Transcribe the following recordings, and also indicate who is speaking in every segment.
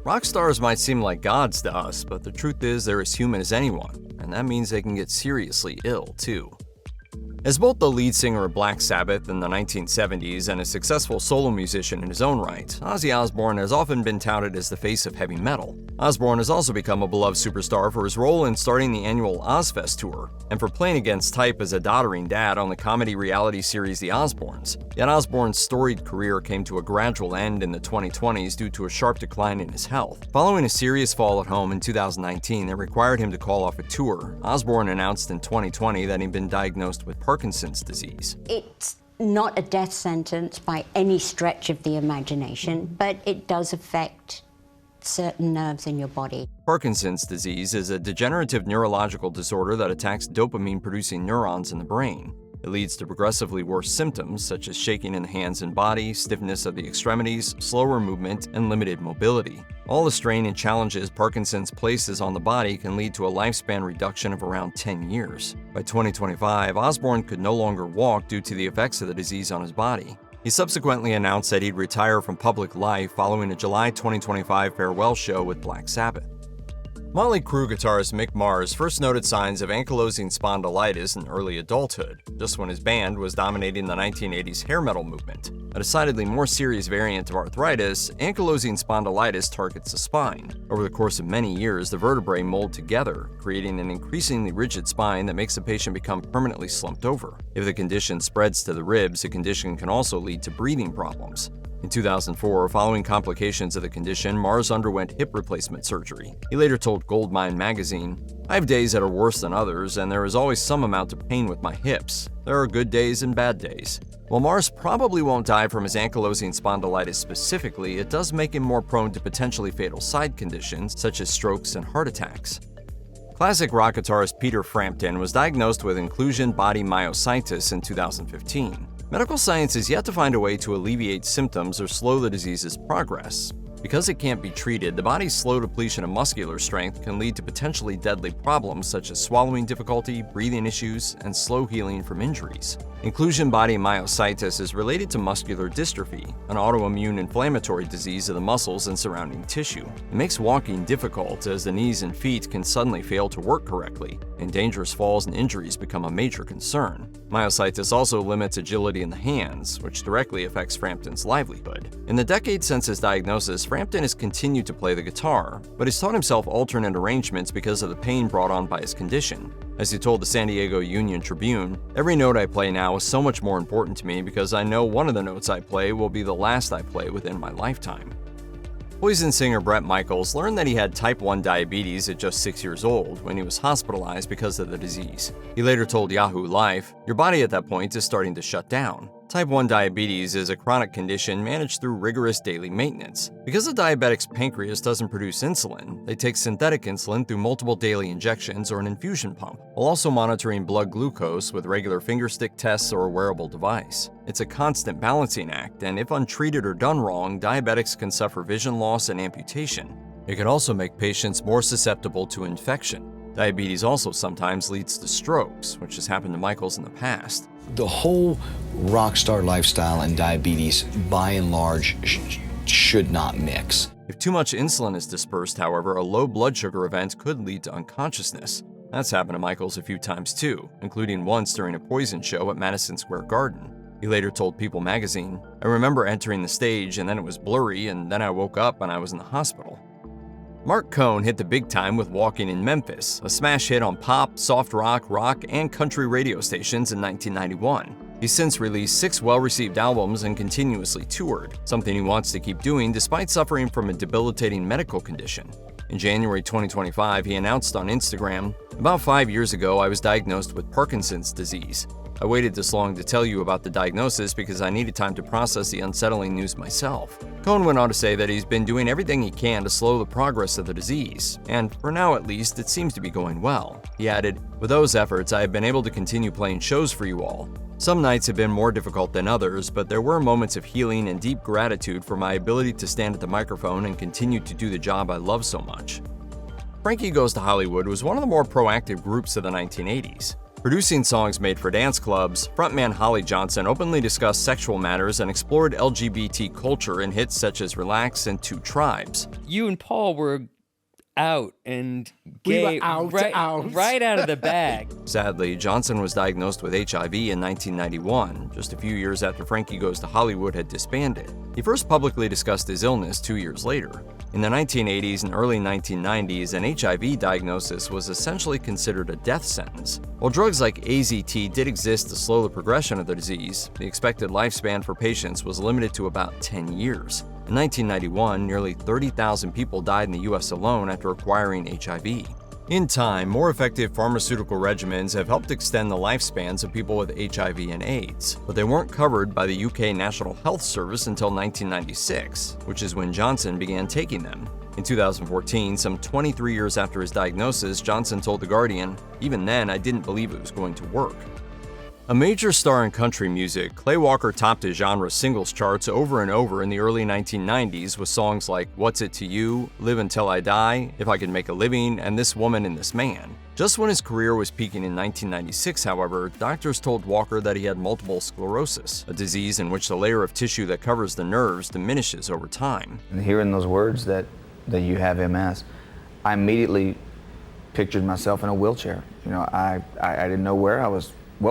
Speaker 1: Rock stars might seem like gods to us, but the truth is they're as human as anyone, and that means they can get seriously ill, too. As both the lead singer of Black Sabbath in the 1970s and a successful solo musician in his own right, Ozzy Osbourne has often been touted as the face of heavy metal. Osbourne has also become a beloved superstar for his role in starting the annual Ozfest tour, and for playing against type as a doddering dad on the comedy reality series The Osbournes. Yet Osbourne's storied career came to a gradual end in the 2020s due to a sharp decline in his health. Following a serious fall at home in 2019 that required him to call off a tour, Osbourne announced in 2020 that he'd been diagnosed with Parkinson's disease.
Speaker 2: It's not a death sentence by any stretch of the imagination, but it does affect certain nerves in your body.
Speaker 1: Parkinson's disease is a degenerative neurological disorder that attacks dopamine-producing neurons in the brain. It leads to progressively worse symptoms such as shaking in the hands and body, stiffness of the extremities, slower movement, and limited mobility. All the strain and challenges Parkinson's places on the body can lead to a lifespan reduction of around 10 years. By 2025, Osbourne could no longer walk due to the effects of the disease on his body. He subsequently announced that he'd retire from public life following a July 2025 farewell show with Black Sabbath. Motley Crue guitarist Mick Mars first noted signs of ankylosing spondylitis in early adulthood, just when his band was dominating the 1980s hair metal movement. A decidedly more serious variant of arthritis, ankylosing spondylitis targets the spine. Over the course of many years, the vertebrae mold together, creating an increasingly rigid spine that makes the patient become permanently slumped over. If the condition spreads to the ribs, the condition can also lead to breathing problems. In 2004, following complications of the condition, Mars underwent hip replacement surgery. He later told Goldmine magazine, "I have days that are worse than others, and there is always some amount of pain with my hips. There are good days and bad days." While Mars probably won't die from his ankylosing spondylitis specifically, it does make him more prone to potentially fatal side conditions such as strokes and heart attacks. Classic rock guitarist Peter Frampton was diagnosed with inclusion body myositis in 2015. Medical science is yet to find a way to alleviate symptoms or slow the disease's progress. Because it can't be treated, the body's slow depletion of muscular strength can lead to potentially deadly problems such as swallowing difficulty, breathing issues, and slow healing from injuries. Inclusion body myositis is related to muscular dystrophy, an autoimmune inflammatory disease of the muscles and surrounding tissue. It makes walking difficult as the knees and feet can suddenly fail to work correctly, and dangerous falls and injuries become a major concern. Myositis also limits agility in the hands, which directly affects Frampton's livelihood. In the decade since his diagnosis, Frampton has continued to play the guitar, but he's taught himself alternate arrangements because of the pain brought on by his condition. As he told the San Diego Union Tribune, "Every note I play now is so much more important to me because I know one of the notes I play will be the last I play within my lifetime." Poison singer Bret Michaels learned that he had type 1 diabetes at just 6 years old when he was hospitalized because of the disease. He later told Yahoo Life, "Your body at that point is starting to shut down." Type 1 diabetes is a chronic condition managed through rigorous daily maintenance. Because a diabetic's pancreas doesn't produce insulin, they take synthetic insulin through multiple daily injections or an infusion pump, while also monitoring blood glucose with regular fingerstick tests or a wearable device. It's a constant balancing act, and if untreated or done wrong, diabetics can suffer vision loss and amputation. It can also make patients more susceptible to infection. Diabetes also sometimes leads to strokes, which has happened to Michaels in the past.
Speaker 3: The whole rock star lifestyle and diabetes, by and large, should not mix.
Speaker 1: If too much insulin is dispersed, however, a low blood sugar event could lead to unconsciousness. That's happened to Michaels a few times too, including once during a Poison show at Madison Square Garden. He later told People magazine, "I remember entering the stage and then it was blurry and then I woke up and I was in the hospital." Marc Cohn hit the big time with Walking in Memphis, a smash hit on pop, soft rock, rock, and country radio stations in 1991. He's since released 6 well-received albums and continuously toured, something he wants to keep doing despite suffering from a debilitating medical condition. In January 2025, he announced on Instagram, "About 5 years ago, I was diagnosed with Parkinson's disease. I waited this long to tell you about the diagnosis because I needed time to process the unsettling news myself." Cohn went on to say that he's been doing everything he can to slow the progress of the disease, and for now at least, it seems to be going well. He added, "With those efforts, I have been able to continue playing shows for you all. Some nights have been more difficult than others, but there were moments of healing and deep gratitude for my ability to stand at the microphone and continue to do the job I love so much." Frankie Goes to Hollywood was one of the more proactive groups of the 1980s. Producing songs made for dance clubs, frontman Holly Johnson openly discussed sexual matters and explored LGBT culture in hits such as Relax and Two Tribes.
Speaker 4: You and Paul were out and gay
Speaker 5: We were out.
Speaker 4: right out of the bag.
Speaker 1: Sadly, Johnson was diagnosed with HIV in 1991, just a few years after Frankie Goes to Hollywood had disbanded. He first publicly discussed his illness 2 years later. In the 1980s and early 1990s, an HIV diagnosis was essentially considered a death sentence. While drugs like AZT did exist to slow the progression of the disease, the expected lifespan for patients was limited to about 10 years. In 1991, nearly 30,000 people died in the US alone after acquiring HIV. In time, more effective pharmaceutical regimens have helped extend the lifespans of people with HIV and AIDS, but they weren't covered by the UK National Health Service until 1996, which is when Johnson began taking them. In 2014, some 23 years after his diagnosis, Johnson told The Guardian, "Even then, I didn't believe it was going to work." A major star in country music, Clay Walker topped his genre singles charts over and over in the early 1990s with songs like What's It to You, Live Until I Die, If I Could Make a Living, and This Woman and This Man. Just when his career was peaking in 1996, however, doctors told Walker that he had multiple sclerosis, a disease in which the layer of tissue that covers the nerves diminishes over time.
Speaker 6: And hearing those words that you have MS, I immediately pictured myself in a wheelchair. You know, I didn't know what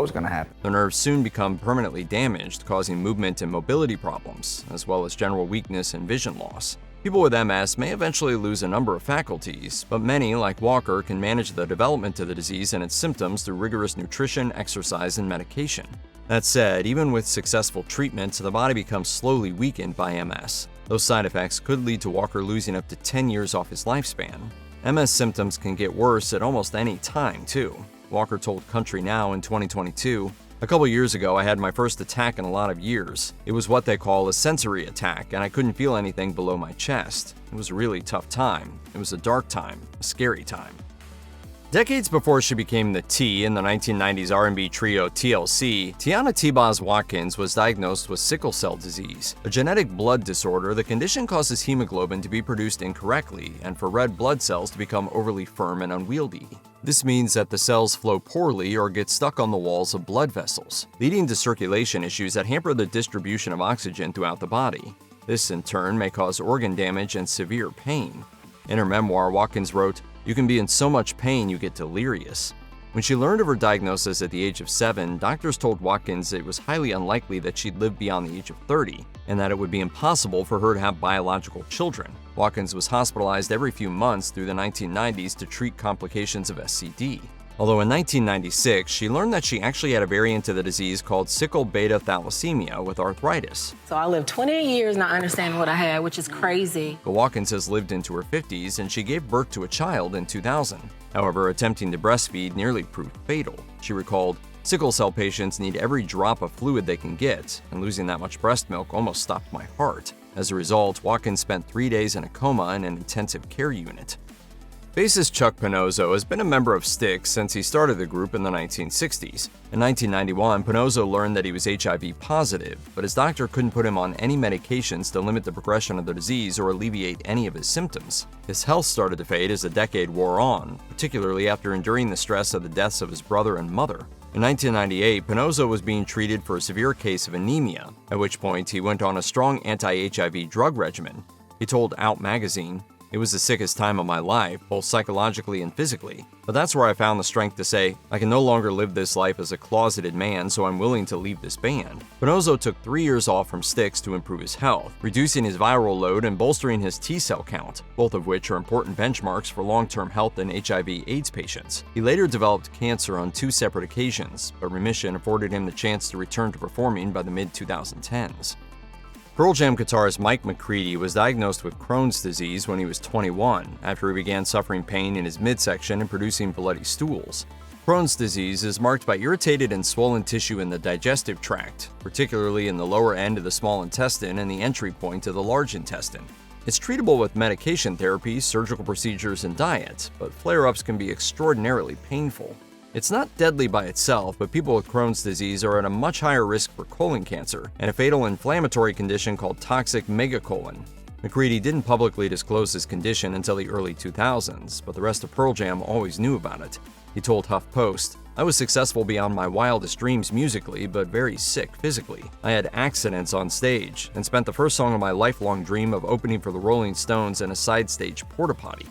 Speaker 6: was going to happen.
Speaker 1: The nerves soon become permanently damaged, causing movement and mobility problems, as well as general weakness and vision loss. People with MS may eventually lose a number of faculties, but many, like Walker, can manage the development of the disease and its symptoms through rigorous nutrition, exercise, and medication. That said, even with successful treatments, the body becomes slowly weakened by MS. Those side effects could lead to Walker losing up to 10 years off his lifespan. MS symptoms can get worse at almost any time, too. Walker told Country Now in 2022, "A couple years ago, I had my first attack in a lot of years. It was what they call a sensory attack, and I couldn't feel anything below my chest. It was a really tough time. It was a dark time, a scary time." Decades before she became the T in the 1990s R&B trio TLC, Tiana T-Boz Watkins was diagnosed with sickle cell disease, a genetic blood disorder. The condition causes hemoglobin to be produced incorrectly and for red blood cells to become overly firm and unwieldy. This means that the cells flow poorly or get stuck on the walls of blood vessels, leading to circulation issues that hamper the distribution of oxygen throughout the body. This, in turn, may cause organ damage and severe pain. In her memoir, Watkins wrote, "You can be in so much pain you get delirious." When she learned of her diagnosis at the age of 7, doctors told Watkins it was highly unlikely that she'd live beyond the age of 30, and that it would be impossible for her to have biological children. Watkins was hospitalized every few months through the 1990s to treat complications of SCD. Although in 1996, she learned that she actually had a variant of the disease called sickle beta thalassemia with arthritis.
Speaker 7: So I lived 28 years not understanding what I had, which is crazy.
Speaker 1: But Watkins has lived into her 50s, and she gave birth to a child in 2000. However, attempting to breastfeed nearly proved fatal. She recalled, "Sickle cell patients need every drop of fluid they can get, and losing that much breast milk almost stopped my heart." As a result, Watkins spent 3 days in a coma in an intensive care unit. Bassist Chuck Panozzo has been a member of Styx since he started the group in the 1960s. In 1991, Panozzo learned that he was HIV positive, but his doctor couldn't put him on any medications to limit the progression of the disease or alleviate any of his symptoms. His health started to fade as the decade wore on, particularly after enduring the stress of the deaths of his brother and mother. In 1998, Panozzo was being treated for a severe case of anemia, at which point he went on a strong anti-HIV drug regimen. He told Out magazine, "It was the sickest time of my life, both psychologically and physically. But that's where I found the strength to say, I can no longer live this life as a closeted man, so I'm willing to leave this band." Panozzo took 3 years off from Styx to improve his health, reducing his viral load and bolstering his T-cell count, both of which are important benchmarks for long-term health in HIV/AIDS patients. He later developed cancer on 2 separate occasions, but remission afforded him the chance to return to performing by the mid-2010s. Pearl Jam guitarist Mike McCready was diagnosed with Crohn's disease when he was 21, after he began suffering pain in his midsection and producing bloody stools. Crohn's disease is marked by irritated and swollen tissue in the digestive tract, particularly in the lower end of the small intestine and the entry point of the large intestine. It's treatable with medication therapy, surgical procedures, and diet, but flare-ups can be extraordinarily painful. It's not deadly by itself, but people with Crohn's disease are at a much higher risk for colon cancer and a fatal inflammatory condition called toxic megacolon. McCready didn't publicly disclose his condition until the early 2000s, but the rest of Pearl Jam always knew about it. He told HuffPost, I was successful beyond my wildest dreams musically, but very sick physically. I had accidents on stage, and spent the first song of my lifelong dream of opening for the Rolling Stones in a side stage porta potty.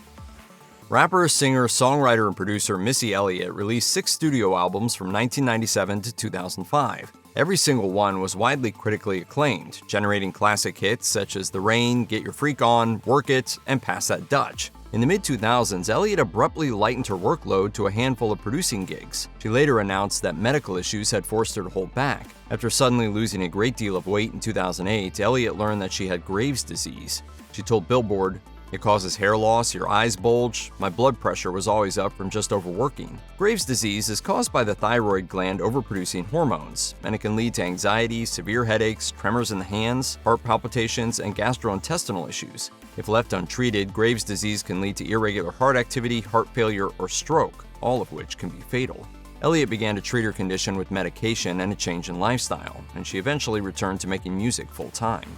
Speaker 1: Rapper, singer, songwriter, and producer Missy Elliott released 6 studio albums from 1997 to 2005. Every single one was widely critically acclaimed, generating classic hits such as The Rain, Get Your Freak On, Work It, and Pass That Dutch. In the mid-2000s, Elliott abruptly lightened her workload to a handful of producing gigs. She later announced that medical issues had forced her to hold back. After suddenly losing a great deal of weight in 2008, Elliott learned that she had Graves' disease. She told Billboard, "It causes hair loss, your eyes bulge, my blood pressure was always up from just overworking." Graves' disease is caused by the thyroid gland overproducing hormones, and it can lead to anxiety, severe headaches, tremors in the hands, heart palpitations, and gastrointestinal issues. If left untreated, Graves' disease can lead to irregular heart activity, heart failure, or stroke, all of which can be fatal. Elliott began to treat her condition with medication and a change in lifestyle, and she eventually returned to making music full-time.